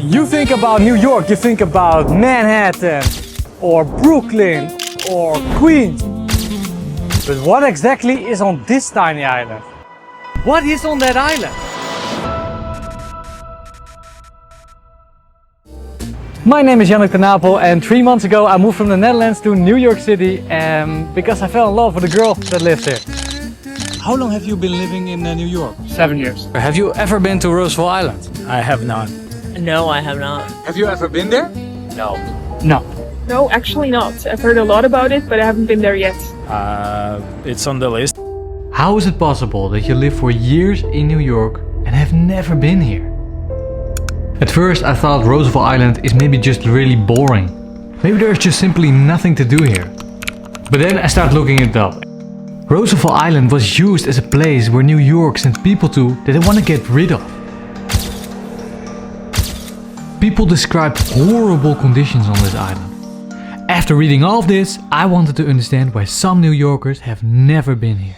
You think about New York, you think about Manhattan, or Brooklyn, or Queens. But what exactly is on this tiny island? What is on that island? My name is Janneke Napel, and 3 months ago I moved from the Netherlands to New York City because I fell in love with a girl that lives here. How long have you been living in New York? 7 years. Have you ever been to Roosevelt Island? I have not. No, I have not. Have you ever been there? No. No. No, actually not. I've heard a lot about it, but I haven't been there yet. It's on the list. How is it possible that you live for years in New York and have never been here? At first I thought Roosevelt Island is maybe just really boring. Maybe there's just simply nothing to do here. But then I started looking it up. Roosevelt Island was used as a place where New York sent people to that they want to get rid of. People described horrible conditions on this island. After reading all of this, I wanted to understand why some New Yorkers have never been here.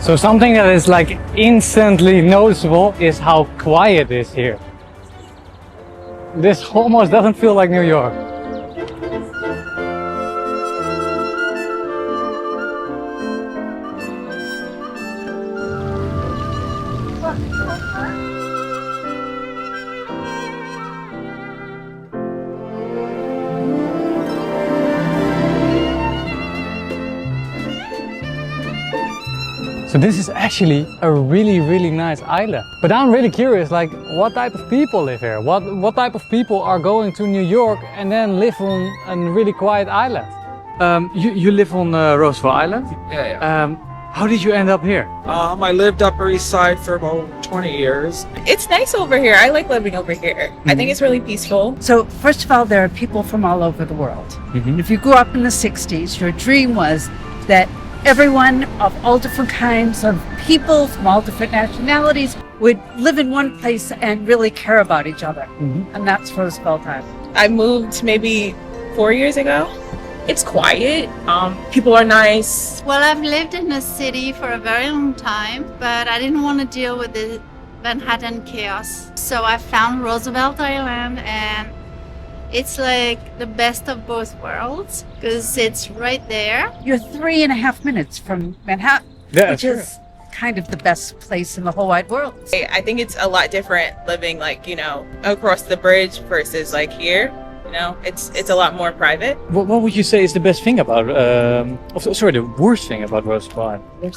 So something that is like instantly noticeable is how quiet it is here. This almost doesn't feel like New York. So this is actually a really nice island. But I'm really curious, like, what type of people live here? What type of people are going to New York and then live on a really quiet island? You live on Roosevelt Island? Yeah. How did you end up here? I lived Upper East Side for about 20 years. It's nice over here. I like living over here. I think it's really peaceful. So first of all, there are people from all over the world. If you grew up in the 60s, your dream was that everyone of all different kinds of people from all different nationalities would live in one place and really care about each other. And that's Roosevelt Island. I moved maybe 4 years ago. It's quiet. People are nice. Well, I've lived in the city for a very long time, but I didn't want to deal with the Manhattan chaos. So I found Roosevelt Island, and it's like the best of both worlds because it's right there. You're 3.5 minutes from Manhattan, which is kind of the best place in the whole wide world. I think it's a lot different living like, across the bridge versus like here. It's a lot more private. What would you say is the best thing about, the worst thing about Roosevelt Island?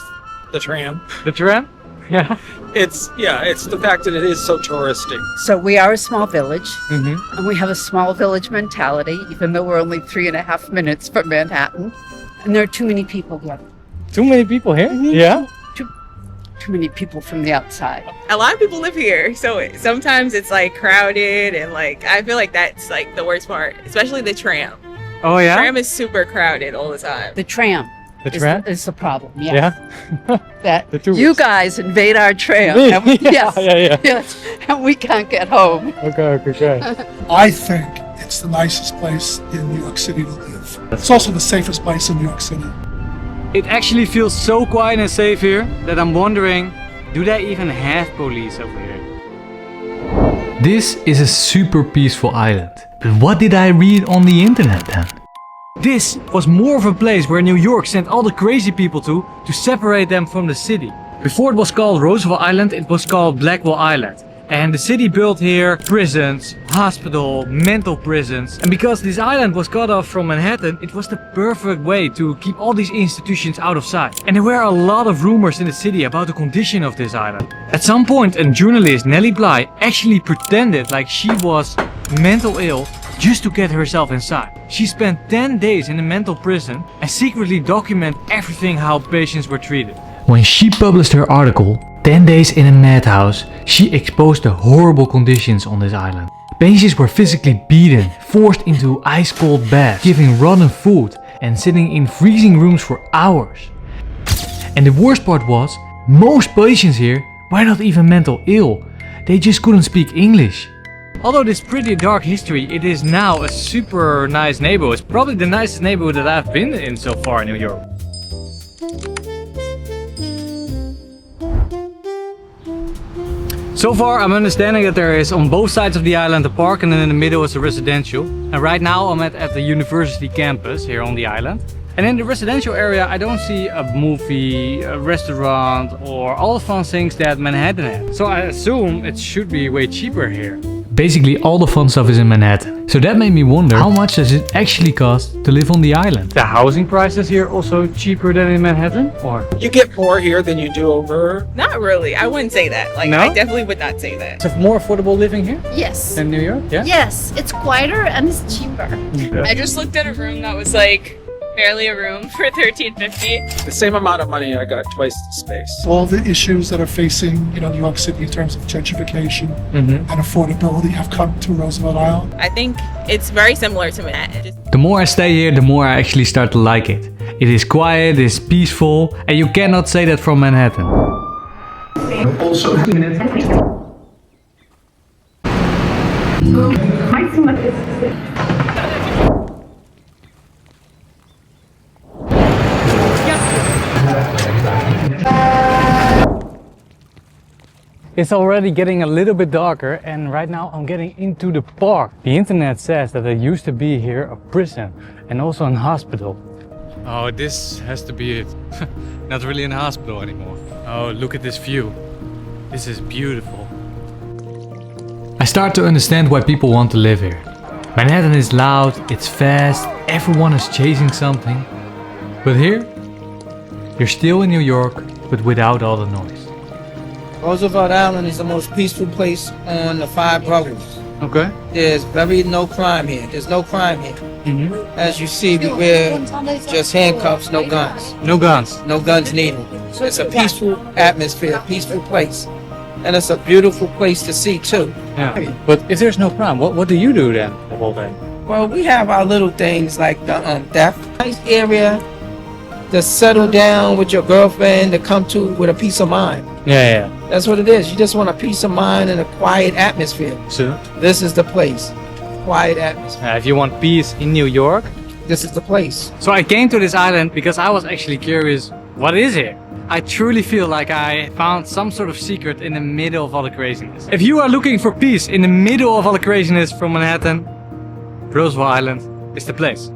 The tram. The tram? Yeah. It's the fact that it is so touristic. So we are a small village, Mm-hmm. and we have a small village mentality, even though we're only 3.5 minutes from Manhattan. And there are too many people here. Too many people here? Yeah. Too many people from the outside. A lot of people live here, so sometimes it's like crowded and like I feel like that's like the worst part, especially the tram. Oh yeah? Tram is super crowded all the time. The tram. The tram? Is the problem, yes. Yeah. That The tourists. you guys invade our tram. Me? And we, Yeah, yeah. yes, and we can't get home. Okay. I think it's the nicest place in New York City to live. It's also the safest place in New York City. It actually feels so quiet and safe here that I'm wondering, do they even have police over here? This is a super peaceful island. But what did I read on the internet then? This was more of a place where New York sent all the crazy people to separate them from the city. Before it was called Roosevelt Island, it was called Blackwell Island. And the city built here prisons, hospital, mental prisons. And because this island was cut off from Manhattan, it was the perfect way to keep all these institutions out of sight. And there were a lot of rumors in the city about the condition of this island. At some point, a journalist, Nellie Bly, actually pretended like she was mental ill just to get herself inside. She spent 10 days in a mental prison and secretly documented everything how patients were treated. When she published her article, 10 days in a madhouse, she exposed the horrible conditions on this island. Patients were physically beaten, forced into ice-cold baths, given rotten food, and sitting in freezing rooms for hours. And the worst part was, most patients here were not even mental ill. They just couldn't speak English. Although this pretty dark history, it is now a super nice neighborhood. It's probably the nicest neighborhood that I've been in so far in New York. So far I'm understanding that there is on both sides of the island a park and then in the middle is a residential. And right now I'm at the university campus here on the island. And in the residential area I don't see a movie, a restaurant or all the fun things that Manhattan has. So I assume it should be way cheaper here. Basically all the fun stuff is in Manhattan. So that made me wonder, how much does it actually cost to live on the island? The housing prices here also cheaper than in Manhattan? Or? You get more here than you do over. Not really. I wouldn't say that. Like, No? I definitely would not say that. It's more affordable living here Yes. than New York? Yeah? Yes, it's quieter and it's cheaper. I just looked at a room that was like barely a room for $13.50. The same amount of money, I got twice the space. All the issues that are facing, New York City in terms of gentrification and affordability have come to Roosevelt Island. I think it's very similar to Manhattan. The more I stay here, the more I actually start to like it. It is quiet, it is peaceful, and you cannot say that from Manhattan. Also, It's already getting a little bit darker and right now I'm getting into the park. The internet says that there used to be here a prison and also a hospital. Oh, this has to be it. Not really a hospital anymore. Oh, look at this view. This is beautiful. I start to understand why people want to live here. Manhattan is loud, it's fast, everyone is chasing something. But here, you're still in New York, but without all the noise. Roosevelt Island is the most peaceful place on the Five Boroughs. Okay. There's no crime here. There's no crime here. As you see, we wear just handcuffs, no guns. No guns. No guns needed. It's a peaceful atmosphere, peaceful place. And it's a beautiful place to see too. Yeah. But if there's no crime, what do you do then the whole day? Well, we have our little things like the theft. Nice area to settle down with your girlfriend, to come to with a peace of mind. Yeah. That's what it is. You just want a peace of mind and a quiet atmosphere. So, This is the place. Quiet atmosphere. if you want peace in New York. This is the place. So I came to this island because I was actually curious, what is here? I truly feel like I found some sort of secret in the middle of all the craziness. If you are looking for peace in the middle of all the craziness from Manhattan, Roosevelt Island is the place.